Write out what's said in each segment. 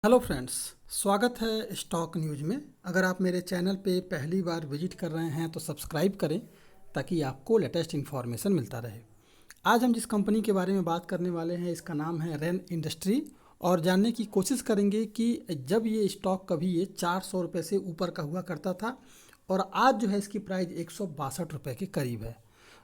Hello friends, स्वागत है stock news में। अगर आप मेरे चैनल पे पहली बार विजिट कर रहे हैं तो सब्सक्राइब करें ताकि आपको लेटेस्ट इन्फॉर्मेशन मिलता रहे। आज हम जिस कंपनी के बारे में बात करने वाले हैं इसका नाम है रेन इंडस्ट्री और जानने की कोशिश करेंगे कि जब ये स्टॉक कभी ये 400 रुपये से ऊपर का हुआ करता था और आज जो है इसकी प्राइस 162 रुपये के करीब है।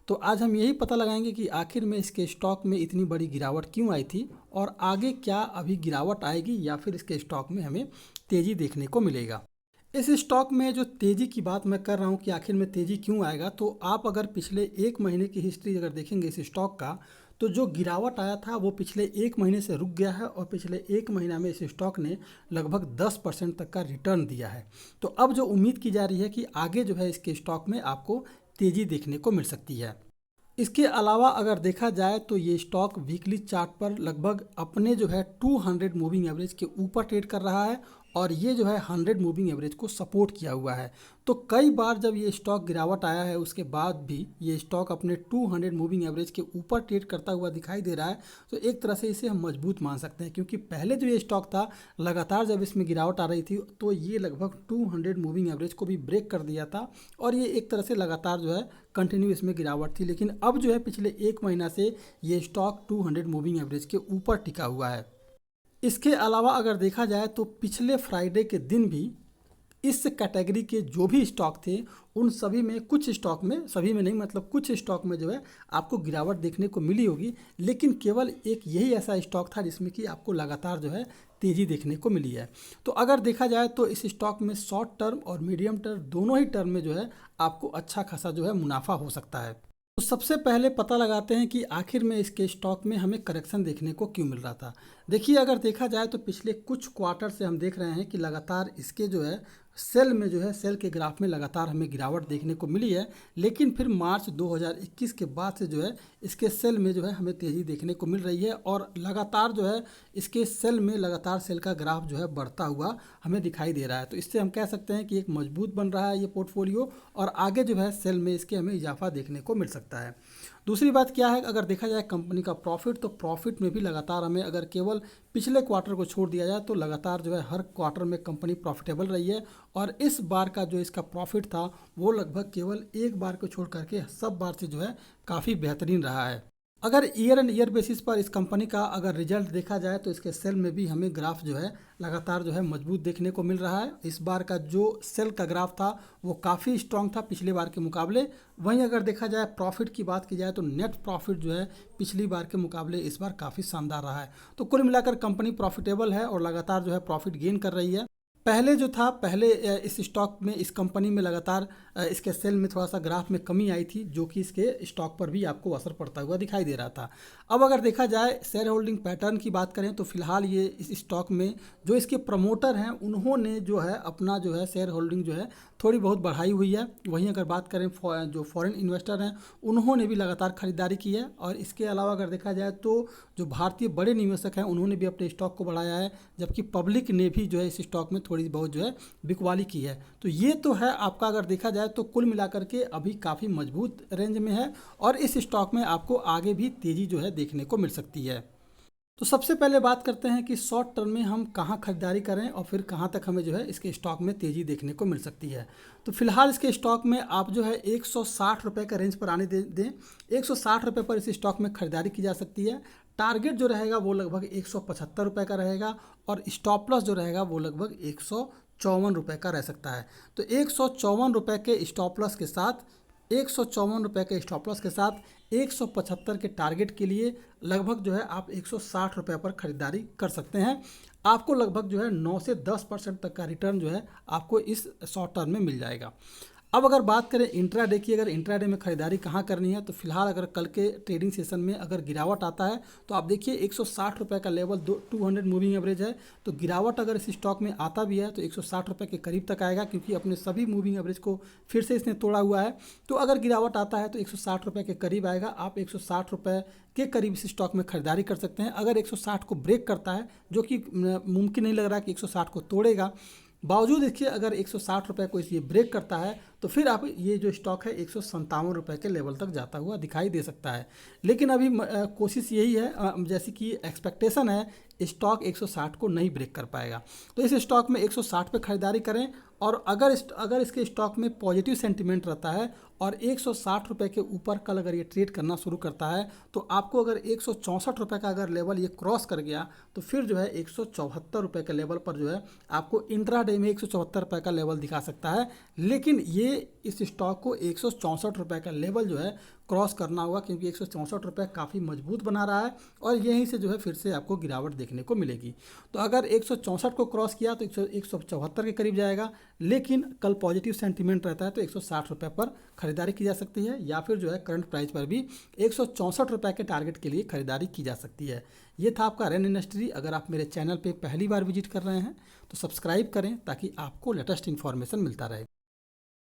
तो आज हम यही पता लगाएंगे कि आखिर में इसके स्टॉक में इतनी बड़ी गिरावट क्यों आई थी और आगे क्या अभी गिरावट आएगी या फिर इसके स्टॉक में हमें तेज़ी देखने को मिलेगा। इस स्टॉक में जो तेज़ी की बात मैं कर रहा हूँ कि आखिर में तेज़ी क्यों आएगा, तो आप अगर पिछले एक महीने की हिस्ट्री अगर देखेंगे इस स्टॉक का, तो जो गिरावट आया था वो पिछले एक महीने से रुक गया है और पिछले एक महीना में इस स्टॉक ने लगभग 10% तक का रिटर्न दिया है। तो अब जो उम्मीद की जा रही है कि आगे जो है इसके स्टॉक में आपको तेज़ी देखने को मिल सकती है। इसके अलावा अगर देखा जाए तो ये स्टॉक वीकली चार्ट पर लगभग अपने जो है 200 मूविंग एवरेज के ऊपर ट्रेड कर रहा है और ये जो है 100 मूविंग एवरेज को सपोर्ट किया हुआ है। तो कई बार जब ये स्टॉक गिरावट आया है उसके बाद भी ये स्टॉक अपने 200 मूविंग एवरेज के ऊपर ट्रेड करता हुआ दिखाई दे रहा है। तो एक तरह से इसे हम मजबूत मान सकते हैं, क्योंकि पहले जो ये स्टॉक था लगातार जब इसमें गिरावट आ रही थी तो ये लगभग 200 मूविंग एवरेज को भी ब्रेक कर दिया था और ये एक तरह से लगातार जो है कंटिन्यू इसमें गिरावट थी। लेकिन अब जो है पिछले एक महीना से ये स्टॉक 200 मूविंग एवरेज के ऊपर टिका हुआ है। इसके अलावा अगर देखा जाए तो पिछले फ्राइडे के दिन भी इस कैटेगरी के जो भी स्टॉक थे उन सभी में, कुछ स्टॉक में, सभी में नहीं मतलब कुछ स्टॉक में जो है आपको गिरावट देखने को मिली होगी, लेकिन केवल एक यही ऐसा स्टॉक था जिसमें कि आपको लगातार जो है तेज़ी देखने को मिली है। तो अगर देखा जाए तो इस स्टॉक में शॉर्ट टर्म और मीडियम टर्म दोनों ही टर्म में जो है आपको अच्छा खासा जो है मुनाफा हो सकता है। तो सबसे पहले पता लगाते हैं कि आखिर में इसके स्टॉक में हमें करेक्शन देखने को क्यों मिल रहा था। देखिए, अगर देखा जाए तो पिछले कुछ क्वार्टर से हम देख रहे हैं कि लगातार इसके जो है सेल में जो है सेल के ग्राफ में लगातार हमें गिरावट देखने को मिली है। लेकिन फिर मार्च 2021 के बाद से जो है इसके सेल में जो है हमें तेज़ी देखने को मिल रही है और लगातार जो है इसके सेल में लगातार सेल का ग्राफ जो है बढ़ता हुआ हमें दिखाई दे रहा है। तो इससे हम कह सकते हैं कि एक मजबूत बन रहा है ये पोर्टफोलियो और आगे जो है सेल में इसके हमें इजाफा देखने को मिल सकता है। दूसरी बात क्या है, अगर देखा जाए कंपनी का प्रॉफिट, तो प्रॉफिट में भी लगातार हमें, अगर केवल पिछले क्वार्टर को छोड़ दिया जाए तो लगातार जो है हर क्वार्टर में कंपनी प्रॉफिटेबल रही है और इस बार का जो इसका प्रॉफिट था वो लगभग केवल एक बार को छोड़ करके सब बार से जो है काफ़ी बेहतरीन रहा है। अगर ईयर एंड ईयर बेसिस पर इस कंपनी का अगर रिजल्ट देखा जाए तो इसके सेल में भी हमें ग्राफ जो है लगातार जो है मजबूत देखने को मिल रहा है। इस बार का जो सेल का ग्राफ था वो काफ़ी स्ट्रॉन्ग था पिछली बार के मुकाबले। वहीं अगर देखा जाए प्रॉफिट की बात की जाए तो नेट प्रॉफिट जो है पिछली बार के मुकाबले इस बार काफ़ी शानदार रहा है। तो कुल मिलाकर कंपनी प्रॉफिटेबल है और लगातार जो है प्रॉफिट गेन कर रही है। पहले जो था, पहले इस स्टॉक में, इस कंपनी में लगातार इसके सेल में थोड़ा सा ग्राफ में कमी आई थी जो कि इसके स्टॉक पर भी आपको असर पड़ता हुआ दिखाई दे रहा था। अब अगर देखा जाए शेयर होल्डिंग पैटर्न की बात करें तो फिलहाल ये इस स्टॉक में जो इसके प्रमोटर हैं उन्होंने जो है अपना जो है शेयर होल्डिंग जो है थोड़ी बहुत बढ़ाई हुई है। वहीं अगर बात करें जो फॉरेन इन्वेस्टर हैं उन्होंने भी लगातार खरीदारी की है और इसके अलावा अगर देखा जाए तो जो भारतीय बड़े निवेशक हैं उन्होंने भी अपने स्टॉक को बढ़ाया है, जबकि पब्लिक ने भी जो है इस स्टॉक में थोड़ी बहुत जो है बिकवाली की है। तो ये तो है आपका, अगर देखा जाए तो कुल मिलाकर के अभी काफ़ी मजबूत रेंज में है और इस स्टॉक में आपको आगे भी तेज़ी जो है देखने को मिल सकती है। तो सबसे पहले बात करते हैं कि शॉर्ट टर्म में हम कहाँ खरीदारी करें और फिर कहाँ तक हमें जो है इसके स्टॉक में तेज़ी देखने को मिल सकती है। तो फिलहाल इसके स्टॉक में आप जो है 160 रुपये का रेंज पर आने दें। 160 रुपये पर इस स्टॉक में खरीदारी की जा सकती है। टारगेट जो रहेगा वो लगभग 175 रुपये का रहेगा और स्टॉप लॉस जो रहेगा वो लगभग 154 रुपये का रह सकता है। तो 154 रुपये के स्टॉप लॉस के साथ, 154 रुपये के स्टॉप लॉस के साथ 175 के टारगेट के लिए लगभग जो है आप 160 रुपये पर ख़रीदारी कर सकते हैं। आपको लगभग जो है 9 से 10% तक का रिटर्न जो है आपको इस शॉर्ट टर्म में मिल जाएगा। अब अगर बात करें इंट्राडे की, अगर इंट्राडे में खरीदारी कहाँ करनी है, तो फिलहाल अगर कल के ट्रेडिंग सेशन में अगर गिरावट आता है तो आप देखिए 160 रुपये का लेवल 200 मूविंग एवरेज है। तो गिरावट अगर इस स्टॉक में आता भी है तो 160 रुपये के करीब तक आएगा, क्योंकि अपने सभी मूविंग एवरेज को फिर से इसने तोड़ा हुआ है। तो अगर गिरावट आता है तो 160 रुपये के करीब आएगा। आप 160 रुपये के करीब इस स्टॉक में खरीदारी कर सकते हैं। अगर 160 को ब्रेक करता है, जो कि मुमकिन नहीं लग रहा कि 160 को तोड़ेगा, बावजूद देखिए अगर 160 रुपये को ये ब्रेक करता है तो फिर आप ये जो स्टॉक है 157 रुपये के लेवल तक जाता हुआ दिखाई दे सकता है। लेकिन अभी कोशिश यही है, जैसे कि एक्सपेक्टेशन है स्टॉक 160 को नहीं ब्रेक कर पाएगा। तो इस स्टॉक में 160 पे खरीदारी करें, और अगर इसके स्टॉक में पॉजिटिव सेंटीमेंट रहता है और 160 रुपये के ऊपर कल अगर ये ट्रेड करना शुरू करता है, तो आपको अगर 164 रुपये का अगर लेवल ये क्रॉस कर गया, तो फिर जो है 174 रुपये के लेवल पर जो है आपको इंट्राडे में 174 रुपये का लेवल दिखा सकता है। लेकिन ये इस स्टॉक को 164 रुपये का लेवल जो है क्रॉस करना होगा, क्योंकि 164 रुपये काफ़ी मजबूत बना रहा है और यहीं से जो है फिर से आपको गिरावट देखने को मिलेगी। तो अगर 164 को क्रॉस किया तो 174 के करीब जाएगा, लेकिन कल पॉजिटिव सेंटीमेंट रहता है तो 160 रुपये पर खरीदारी की जा सकती है, या फिर जो है करंट प्राइस पर भी 164 रुपये के टारगेट के लिए खरीदारी की जा सकती है। ये था आपका रेन इंडस्ट्री। अगर आप मेरे चैनल पे पहली बार विजिट कर रहे हैं तो सब्सक्राइब करें ताकि आपको लेटेस्ट इन्फॉर्मेशन मिलता रहे।